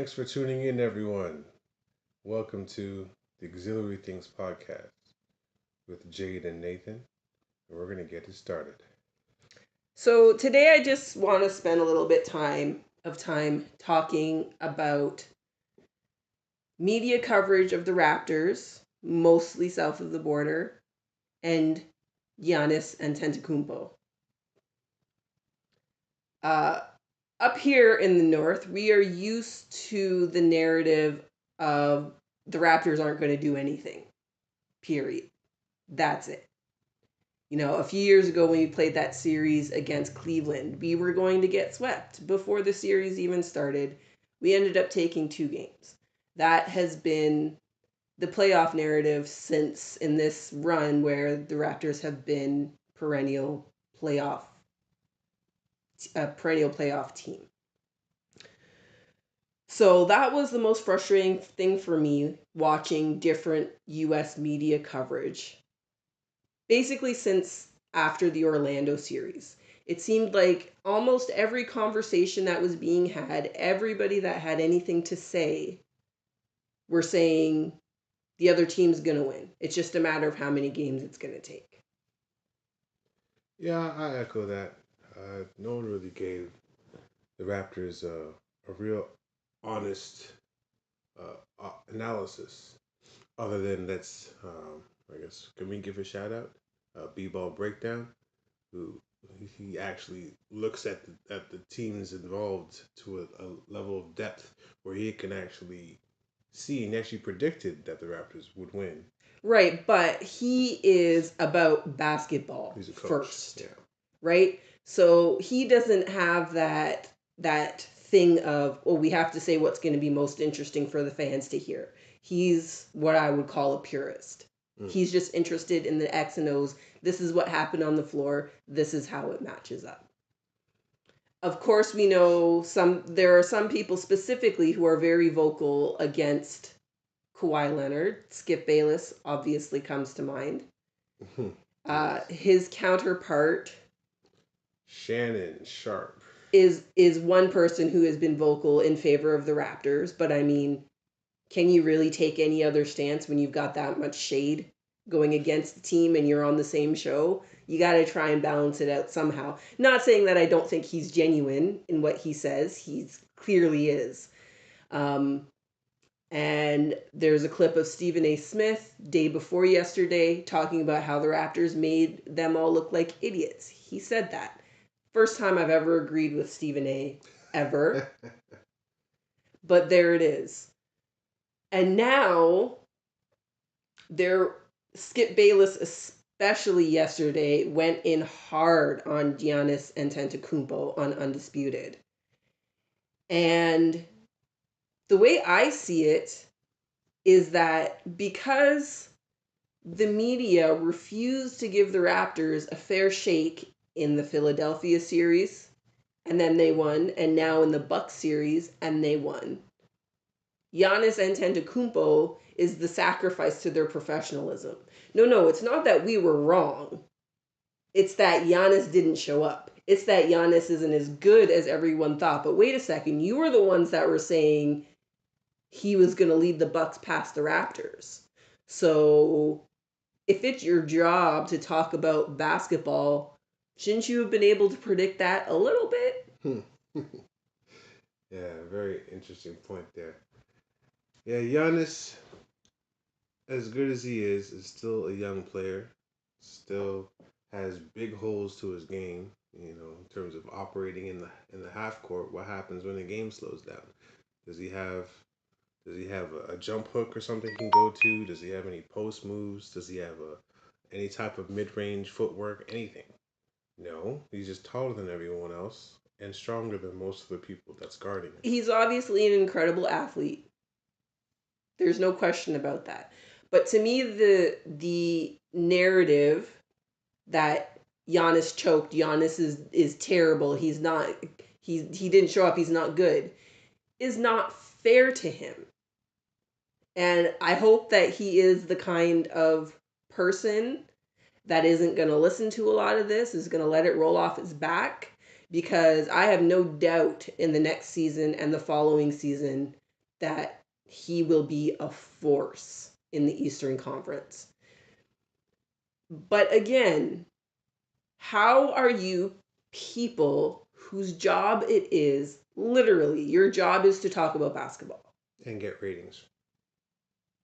Thanks for tuning in, everyone. Welcome to the Auxiliary Things podcast with Jade and Nathan. And we're going to get it started. So today I just want to spend a little bit of time talking about media coverage of the Raptors, mostly south of the border, and Giannis Antetokounmpo. Uh, Up here in the north, we are used to the narrative of the Raptors aren't going to do anything. Period. That's it. You know, a few years ago when we played that series against Cleveland, we were going to get swept before the series even started. We ended up taking 2 games. That has been the playoff narrative since in this run where the Raptors have been playoff perennial playoff team. So that was the most frustrating thing for me watching different US media coverage basically since after the Orlando series. It seemed like almost every conversation that was being had, everybody that had anything to say were saying the other team's going to win. It's just a matter of how many games it's going to take. Yeah, I echo that. No one really gave the Raptors a real honest analysis, other than I guess, can we give a shout out? B-Ball Breakdown, who he actually looks at the teams involved to a level of depth where he can actually see and actually predicted that the Raptors would win. Right, but he is about basketball He's a coach. first. Yeah. Right? So he doesn't have that thing of, oh, we have to say what's going to be most interesting for the fans to hear. He's what I would call a purist. He's just interested in the X and O's. This is what happened on the floor. This is how it matches up. Of course, we know there are some people specifically who are very vocal against Kawhi Leonard. Skip Bayless obviously comes to mind. Yes. His counterpart, Shannon Sharp, is one person who has been vocal in favor of the Raptors, but I mean, can you really take any other stance when you've got that much shade going against the team and you're on the same show? You got to try and balance it out somehow. Not saying that I don't think he's genuine in what he says. He's clearly is. And there's a clip of Stephen A. Smith day before yesterday talking about how the Raptors made them all look like idiots. He said that. First time I've ever agreed with Stephen A. ever. But there it is. And now Skip Bayless, especially yesterday, went in hard on Giannis Antetokounmpo on Undisputed. And the way I see it is that because the media refused to give the Raptors a fair shake in the Philadelphia series, and then they won, and now in the Bucks series, and they won. Giannis Antetokounmpo is the sacrifice to their professionalism. No, it's not that we were wrong. It's that Giannis didn't show up. It's that Giannis isn't as good as everyone thought. But wait a second, you were the ones that were saying he was going to lead the Bucks past the Raptors. So if it's your job to talk about basketball, shouldn't you have been able to predict that a little bit? Yeah, very interesting point there. Yeah, Giannis, as good as he is still a young player. Still has big holes to his game. In terms of operating in the half court. What happens when the game slows down? Does he have a jump hook or something he can go to? Does he have any post moves? Does he have any type of mid range footwork? Anything? No, he's just taller than everyone else and stronger than most of the people that's guarding him. He's obviously an incredible athlete. There's no question about that. But to me, the narrative that Giannis choked, Giannis is terrible. He's not. He didn't show up. He's not good. Is not fair to him. And I hope that he is the kind of person that isn't going to listen to a lot of this, is going to let it roll off his back, because I have no doubt in the next season and the following season that he will be a force in the Eastern Conference. But again, how are you people whose job it is, literally, your job is to talk about basketball? And get ratings.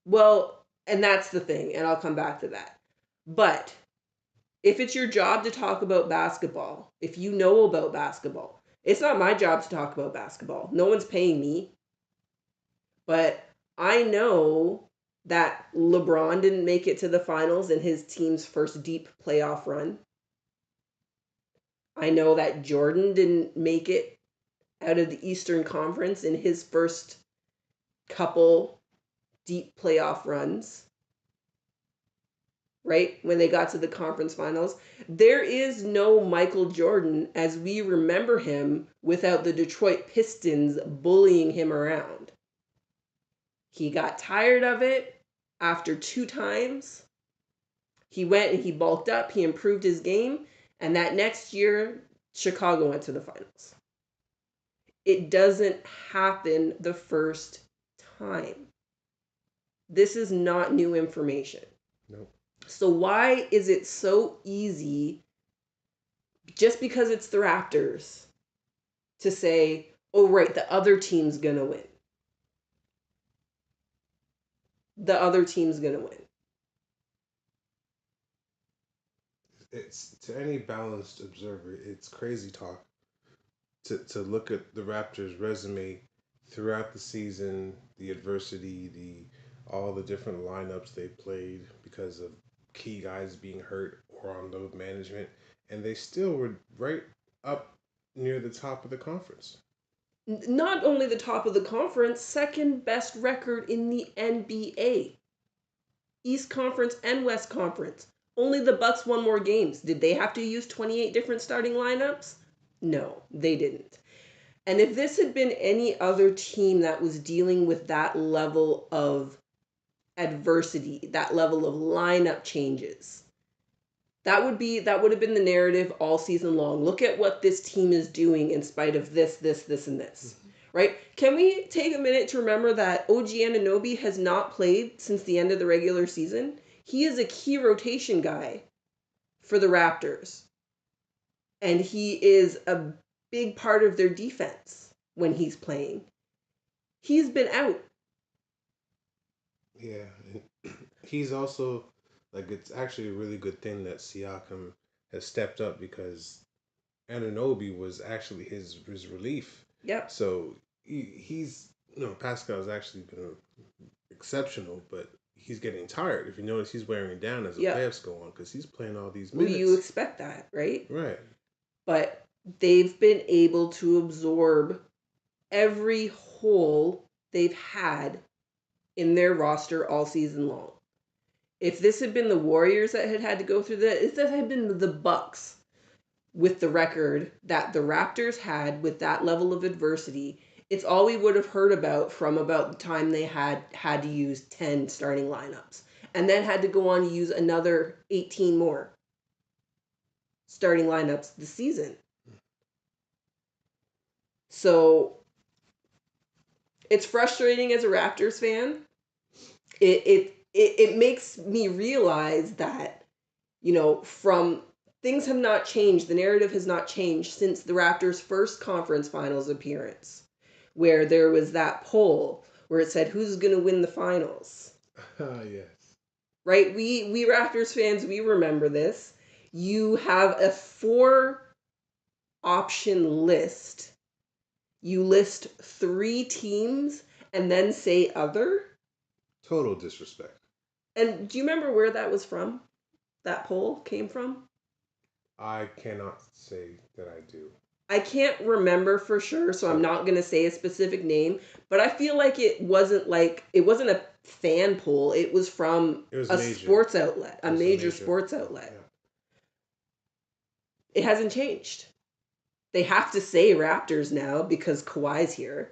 Well, and that's the thing, and I'll come back to that. But if it's your job to talk about basketball, if you know about basketball, it's not my job to talk about basketball. No one's paying me. But I know that LeBron didn't make it to the finals in his team's first deep playoff run. I know that Jordan didn't make it out of the Eastern Conference in his first couple deep playoff runs, right? When they got to the conference finals. There is no Michael Jordan as we remember him without the Detroit Pistons bullying him around. He got tired of it after 2 times. He went and he bulked up, he improved his game, and that next year, Chicago went to the finals. It doesn't happen the first time. This is not new information. Nope. So why is it so easy, just because it's the Raptors, to say, oh, right, the other team's going to win? The other team's going to win. It's, to any balanced observer, it's crazy talk to look at the Raptors' resume throughout the season, the adversity, the all the different lineups they played because of key guys being hurt or on load management, and they still were right up near the top of the conference. Not only the top of the conference, second best record in the NBA. East Conference and West Conference. Only the Bucks won more games. Did they have to use 28 different starting lineups? No, they didn't. And if this had been any other team that was dealing with that level of adversity, that level of lineup changes, that would have been the narrative all season long. Look at what this team is doing in spite of this, and this. Right? Can we take a minute to remember that OG Anunoby has not played since the end of the regular season? He is a key rotation guy for the Raptors. And he is a big part of their defense when he's playing. He's been out. Yeah, and he's also like it's actually a really good thing that Siakam has stepped up because Anunoby was actually his relief. Yep. So he's Pascal's actually been exceptional, but he's getting tired. If you notice, he's wearing down as the Yep. playoffs go on because he's playing all these Well, minutes. you expect that, right? Right. But they've been able to absorb every hole they've had in their roster all season long. If this had been the Warriors that had to go through that, if that had been the Bucks with the record that the Raptors had with that level of adversity, it's all we would have heard about from about the time they had to use 10 starting lineups and then had to go on to use another 18 more starting lineups this season. So it's frustrating as a Raptors fan. It makes me realize that, from things have not changed. The narrative has not changed since the Raptors' first conference finals appearance, where there was that poll where it said who's going to win the finals. Yes. Right? We Raptors fans, we remember this. You have a 4 option list. You list 3 teams and then say other. Total disrespect. And do you remember where that was from? That poll came from? I cannot say that I do. I can't remember for sure, so I'm not going to say a specific name, but I feel like it wasn't a fan poll. It was from a sports outlet, a major sports outlet. Yeah. It hasn't changed. They have to say Raptors now because Kawhi's here.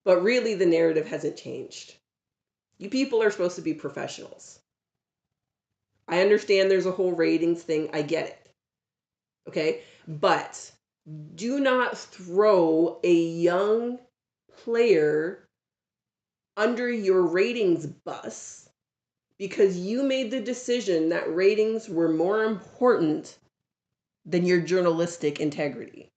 But really, the narrative hasn't changed. You people are supposed to be professionals. I understand there's a whole ratings thing. I get it. Okay? But do not throw a young player under your ratings bus because you made the decision that ratings were more important than your journalistic integrity.